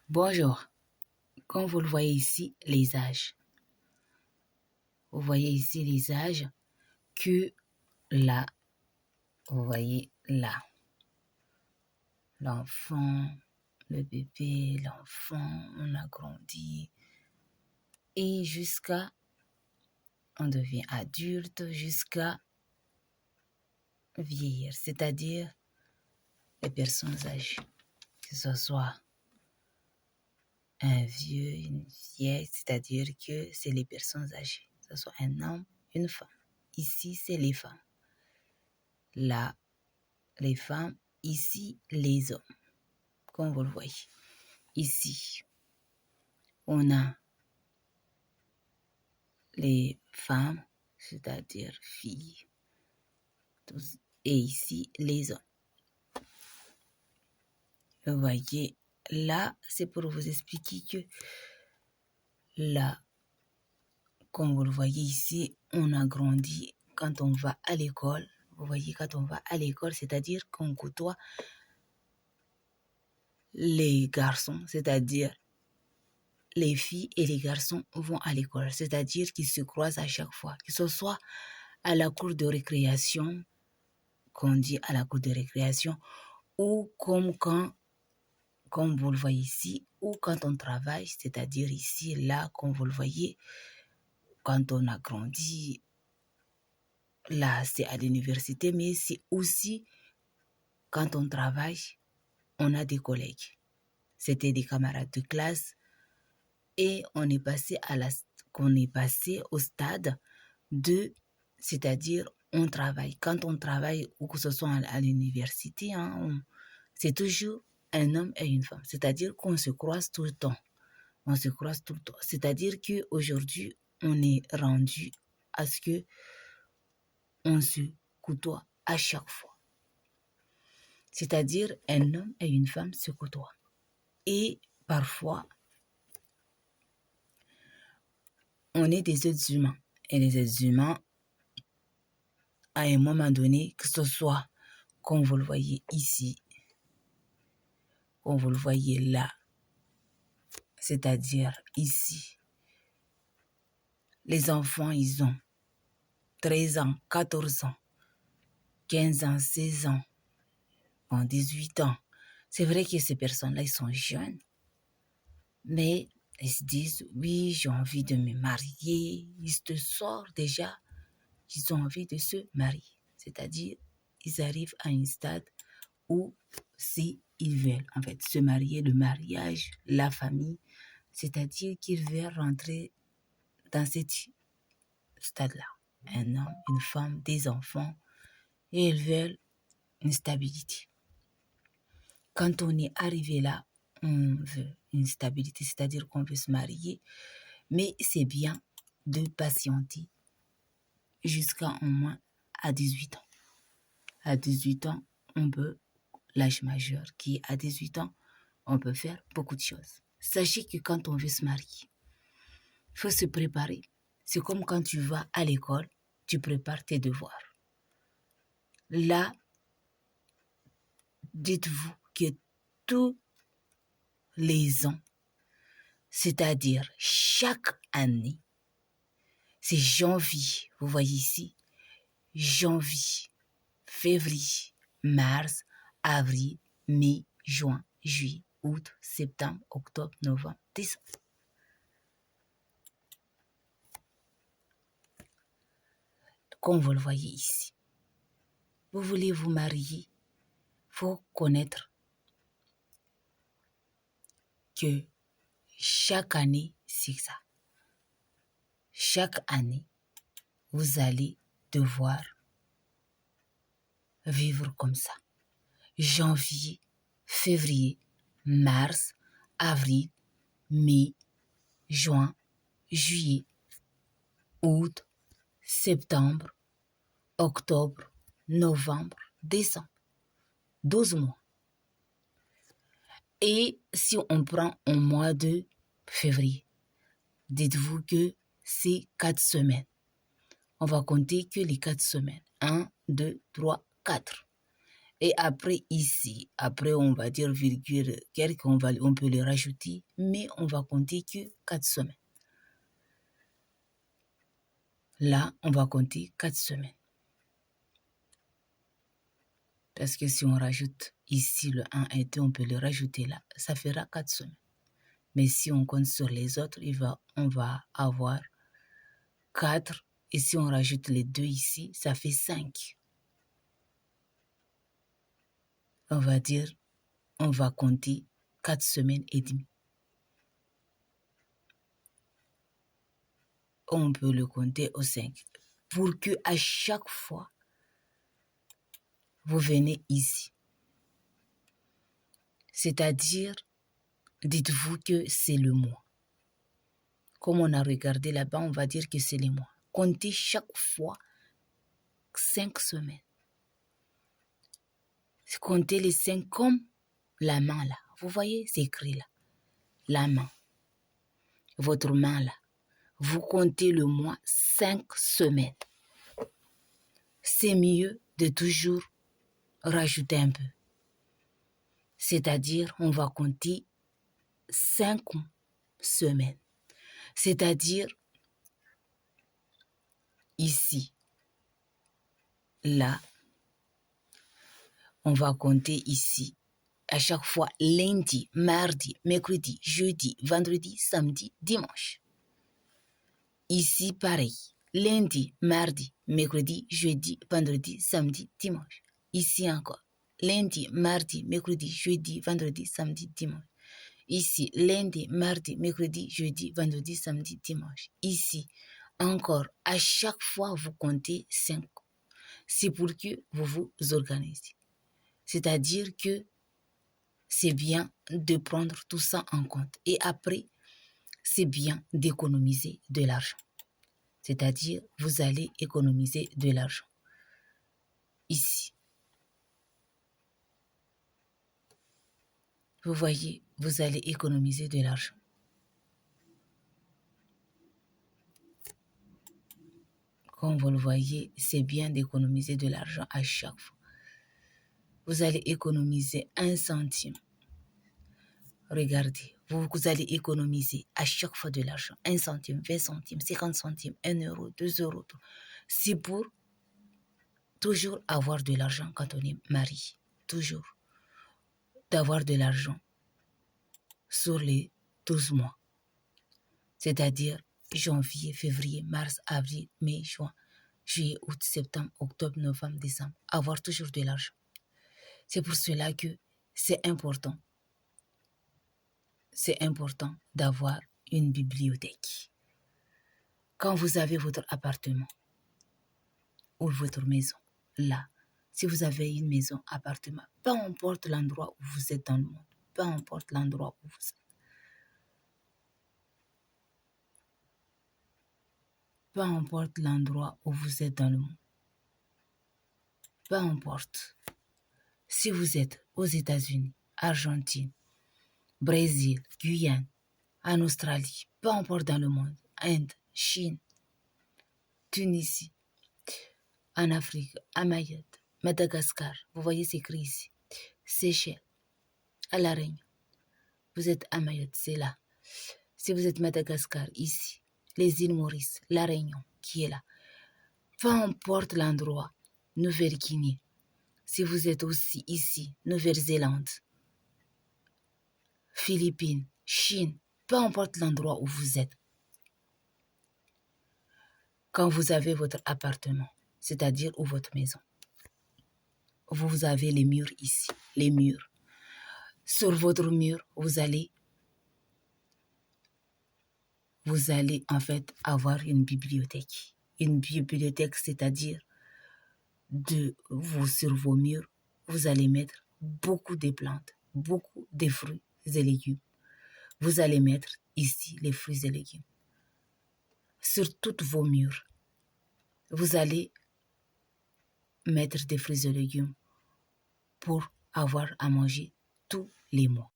Bonjour, comme vous le voyez ici, les âges. Vous voyez ici les âges que là, vous voyez là. L'enfant, le bébé, l'enfant, on a grandi. Et jusqu'à, on devient adulte, jusqu'à vieillir, c'est-à-dire les personnes âgées. Que ce soit un vieux, une vieille, c'est-à-dire que c'est les personnes âgées. Que ce soit un homme, une femme. Ici, c'est les femmes. Là, les femmes, ici, les hommes. Comme vous le voyez. Ici, on a les femmes, c'est-à-dire filles. Et ici, les hommes. Vous voyez, là, c'est pour vous expliquer que là, comme vous le voyez ici, on a grandi quand on va à l'école. Vous voyez, quand on va à l'école, c'est-à-dire qu'on côtoie les garçons, c'est-à-dire les filles et les garçons vont à l'école, c'est-à-dire qu'ils se croisent à chaque fois, que ce soit à la cour de récréation, qu'on dit à la cour de récréation, ou comme vous le voyez ici, ou quand on travaille, c'est-à-dire ici, là, comme vous le voyez, quand on a grandi, là, c'est à l'université, mais c'est aussi quand on travaille, on a des collègues. C'était des camarades de classe et on est passé au stade de, c'est-à-dire on travaille. Quand on travaille, ou que ce soit à l'université, c'est toujours un homme et une femme. C'est-à-dire qu'on se croise tout le temps. On se croise tout le temps. C'est-à-dire qu'aujourd'hui, on est rendu à ce que on se côtoie à chaque fois. C'est-à-dire un homme et une femme se côtoient. Et parfois, on est des êtres humains. Et les êtres humains, à un moment donné, que ce soit comme vous le voyez ici, comme vous le voyez là, c'est-à-dire ici, les enfants, ils ont 13 ans, 14 ans, 15 ans, 16 ans, 18 ans. C'est vrai que ces personnes-là, ils sont jeunes, mais ils se disent, oui, j'ai envie de me marier. Ils te sortent déjà, ils ont envie de se marier. C'est-à-dire, ils arrivent à un stade où si ils veulent en fait se marier, le mariage, la famille, c'est-à-dire qu'ils veulent rentrer dans ce stade-là. Un homme, une femme, des enfants, et ils veulent une stabilité. Quand on est arrivé là, on veut une stabilité, c'est-à-dire qu'on veut se marier, mais c'est bien de patienter jusqu'à au moins à 18 ans. À 18 ans, on peut, l'âge majeur qui est à 18 ans, on peut faire beaucoup de choses. Sachez que quand on veut se marier, il faut se préparer. C'est comme quand tu vas à l'école, tu prépares tes devoirs. Là, dites-vous que tous les ans, c'est-à-dire chaque année, c'est janvier, vous voyez ici, janvier, février, mars, avril, mai, juin, juillet, août, septembre, octobre, novembre, décembre. Comme vous le voyez ici. Vous voulez vous marier, il faut connaître que chaque année, c'est ça. Chaque année, vous allez devoir vivre comme ça. Janvier, février, mars, avril, mai, juin, juillet, août, septembre, octobre, novembre, décembre. 12 mois. Et si on prend un mois de février, dites-vous que c'est 4 semaines. On va compter que les 4 semaines. 1, 2, 3, 4. Et après ici, après on va dire virgule, on peut le rajouter, mais on va compter que 4 semaines. Là, on va compter 4 semaines. Parce que si on rajoute ici le 1 et 2, on peut le rajouter là. Ça fera 4 semaines. Mais si on compte sur les autres, on va avoir 4. Et si on rajoute les 2 ici, ça fait 5. On va dire, on va compter 4 semaines et demie. On peut le compter au 5. Pour que à chaque fois, vous venez ici. C'est-à-dire, dites-vous que c'est le mois. Comme on a regardé là-bas, on va dire que c'est les mois. Comptez chaque fois 5 semaines. Comptez les 5 comme la main là. Vous voyez, c'est écrit là. La main. Votre main là. Vous comptez le mois 5 semaines. C'est mieux de toujours rajouter un peu. C'est-à-dire, on va compter 5 semaines. C'est-à-dire, ici, là, on va compter ici. À chaque fois, lundi, mardi, mercredi, jeudi, vendredi, samedi, dimanche. Ici, pareil. Lundi, mardi, mercredi, jeudi, vendredi, samedi, dimanche. Ici encore. Lundi, mardi, mercredi, jeudi, vendredi, samedi, dimanche. Ici, lundi, mardi, mercredi, jeudi, vendredi, samedi, dimanche. Ici, encore, à chaque fois, vous comptez 5. C'est pour que vous vous organisez. C'est-à-dire que c'est bien de prendre tout ça en compte. Et après, c'est bien d'économiser de l'argent. C'est-à-dire, vous allez économiser de l'argent. Ici. Vous voyez, vous allez économiser de l'argent. Comme vous le voyez, c'est bien d'économiser de l'argent à chaque fois. Vous allez économiser 1 centime. Regardez, vous allez économiser à chaque fois de l'argent. 1 centime, 20 centimes, 50 centimes, 1 euro, 2 euros. C'est pour toujours avoir de l'argent quand on est marié. Toujours. D'avoir de l'argent sur les 12 mois. C'est-à-dire janvier, février, mars, avril, mai, juin, juillet, août, septembre, octobre, novembre, décembre. Avoir toujours de l'argent. C'est pour cela que c'est important. C'est important d'avoir une bibliothèque. Quand vous avez votre appartement ou votre maison, là, si vous avez une maison, appartement, peu importe l'endroit où vous êtes dans le monde, peu importe l'endroit où vous êtes, peu importe l'endroit où vous êtes dans le monde, peu importe. Si vous êtes aux États-Unis, Argentine, Brésil, Guyane, en Australie, peu importe dans le monde, Inde, Chine, Tunisie, en Afrique, à Mayotte, Madagascar, vous voyez c'est écrit ici, Seychelles, à La Réunion. Vous êtes à Mayotte, c'est là. Si vous êtes Madagascar, ici, les îles Maurice, La Réunion, qui est là. Peu importe l'endroit, Nouvelle-Guinée. Si vous êtes aussi ici, Nouvelle-Zélande, Philippines, Chine, peu importe l'endroit où vous êtes. Quand vous avez votre appartement, c'est-à-dire ou votre maison, vous avez les murs ici, les murs. Sur votre mur, vous allez en fait avoir une bibliothèque. Une bibliothèque, c'est-à-dire sur vos murs, vous allez mettre beaucoup de plantes, beaucoup de fruits et légumes. Vous allez mettre ici les fruits et légumes. Sur tous vos murs, vous allez mettre des fruits et légumes pour avoir à manger tous les mois.